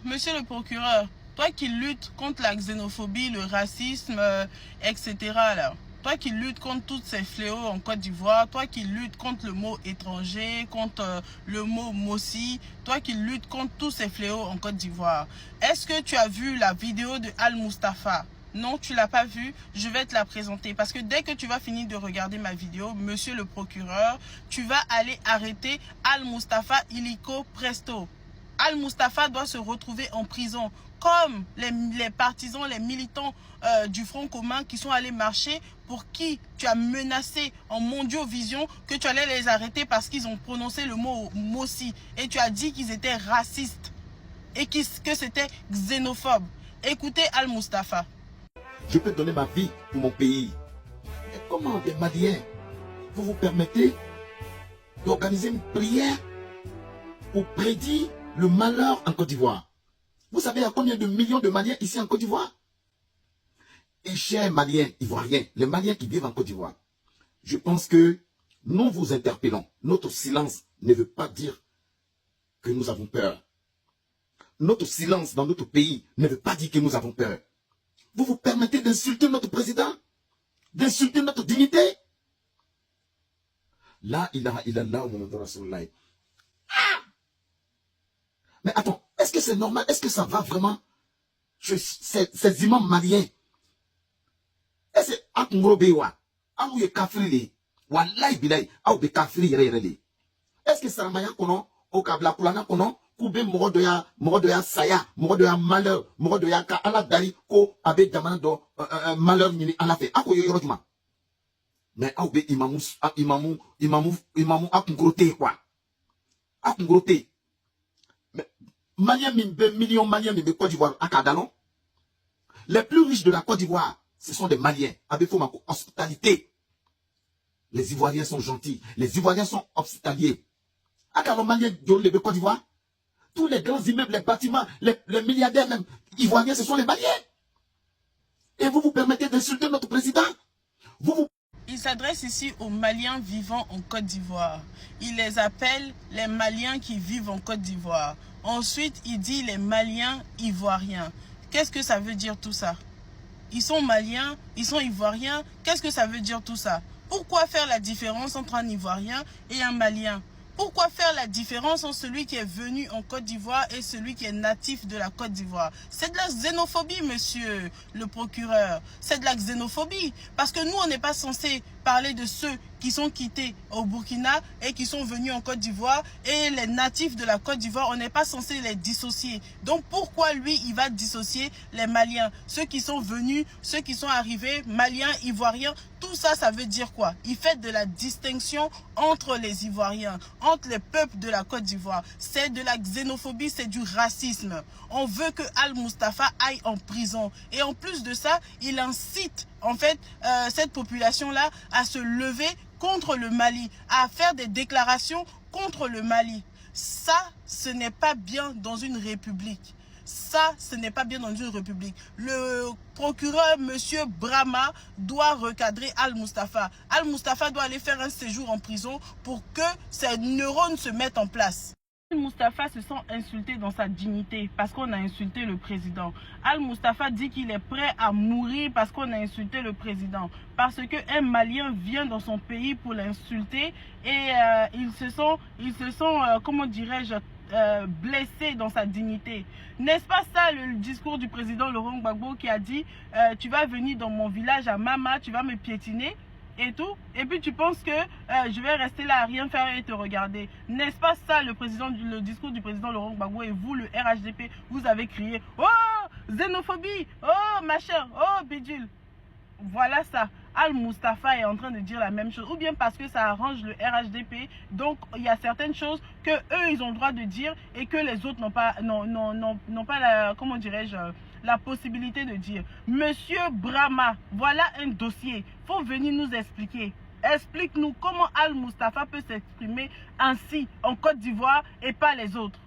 Monsieur le procureur, toi qui luttes contre la xénophobie, le racisme, etc. là, toi qui luttes contre tous ces fléaux en Côte d'Ivoire, toi qui luttes contre le mot étranger, contre le mot mossi, toi qui luttes contre tous ces fléaux en Côte d'Ivoire, est-ce que tu as vu la vidéo de Al Mustafa? Non, tu l'as pas vue, je vais te la présenter. Parce que dès que tu vas finir de regarder ma vidéo, monsieur le procureur, tu vas aller arrêter Al Mustafa illico presto. Al Mustafa doit se retrouver en prison, comme les partisans, les militants du Front commun qui sont allés marcher, pour qui tu as menacé en mondiovision que tu allais les arrêter parce qu'ils ont prononcé le mot Mossi. Et tu as dit qu'ils étaient racistes et que c'était xénophobe. Écoutez Al Mustafa. Je peux donner ma vie pour mon pays. Mais comment des Maliens, vous vous permettez d'organiser une prière pour prédire le malheur en Côte d'Ivoire? Vous savez à combien de millions de Maliens ici en Côte d'Ivoire? Et chers Maliens ivoiriens, les Maliens qui vivent en Côte d'Ivoire, je pense que nous vous interpellons. Notre silence ne veut pas dire que nous avons peur. Notre silence dans notre pays ne veut pas dire que nous avons peur. Vous vous permettez d'insulter notre président? D'insulter notre dignité? Là, il a là au moment de la soleil. Mais attends, est-ce que c'est normal? Est-ce que ça va vraiment? Ces imams maliens. Est-ce que Akungorobewa, Aouye Kafrili, Wallahi Bilay, Aouye Kafrili Rele. Est-ce que Saramaya kono, Okabla Kulana kono, Koube Morodoya Saya, Morodoya Malheur, Morodoya Ka ala Dari, Ko Abe Damando, Malheur Nini Alafe, Akoyo Yorojuma. Mais Aouye Imamou Akungrote quoi. Akungrote. Maliens millions Maliens de Côte d'Ivoire à Kadalon. Les plus riches de la Côte d'Ivoire, ce sont des Maliens. Avec hospitalité. Les Ivoiriens sont gentils. Les Ivoiriens sont hospitaliers. À Kadalon, Maliens de Côte d'Ivoire. Tous les grands immeubles, les bâtiments, les milliardaires même Ivoiriens, ce sont les Maliens. Et vous vous permettez d'insulter notre président? Il s'adresse ici aux Maliens vivant en Côte d'Ivoire. Il les appelle les Maliens qui vivent en Côte d'Ivoire. Ensuite, il dit les Maliens ivoiriens. Qu'est-ce que ça veut dire tout ça? Ils sont Maliens, ils sont Ivoiriens. Qu'est-ce que ça veut dire tout ça? Pourquoi faire la différence entre un Ivoirien et un Malien? Pourquoi faire la différence entre celui qui est venu en Côte d'Ivoire et celui qui est natif de la Côte d'Ivoire? C'est de la xénophobie, monsieur le procureur. C'est de la xénophobie. Parce que nous, on n'est pas censé parler de ceux qui sont quittés au Burkina et qui sont venus en Côte d'Ivoire, et les natifs de la Côte d'Ivoire, on n'est pas censé les dissocier. Donc pourquoi lui, il va dissocier les Maliens? Ceux qui sont venus, ceux qui sont arrivés, Maliens, Ivoiriens, tout ça, ça veut dire quoi? Il fait de la distinction entre les Ivoiriens, entre les peuples de la Côte d'Ivoire. C'est de la xénophobie, c'est du racisme. On veut que Al Mustafa aille en prison. Et en plus de ça, il incite en fait cette population-là à se lever contre le Mali, à faire des déclarations contre le Mali. Ça, ce n'est pas bien dans une république. Ça, ce n'est pas bien dans une république. Le procureur, monsieur Brama, doit recadrer Al Mustafa. Al Mustafa doit aller faire un séjour en prison pour que ses neurones se mettent en place. Al Mustafa se sent insulté dans sa dignité parce qu'on a insulté le président. Al Mustafa dit qu'il est prêt à mourir parce qu'on a insulté le président. Parce qu'un Malien vient dans son pays pour l'insulter et ils se sont comment dirais-je, blessé dans sa dignité. N'est-ce pas ça le discours du président Laurent Gbagbo qui a dit tu vas venir dans mon village à Mama, tu vas me piétiner et tout, et puis tu penses que je vais rester là à rien faire et te regarder. N'est-ce pas ça le discours du président Laurent Gbagbo? Et vous, le RHDP, vous avez crié oh xénophobie, oh machin, oh bidule. Voilà ça. Al Mustafa est en train de dire la même chose. Ou bien parce que ça arrange le RHDP. Donc il y a certaines choses que eux ils ont le droit de dire et que les autres n'ont pas la, comment dirais-je, la possibilité de dire. Monsieur Brama, voilà un dossier. Faut venir nous expliquer. Explique-nous comment Al Mustafa peut s'exprimer ainsi en Côte d'Ivoire et pas les autres.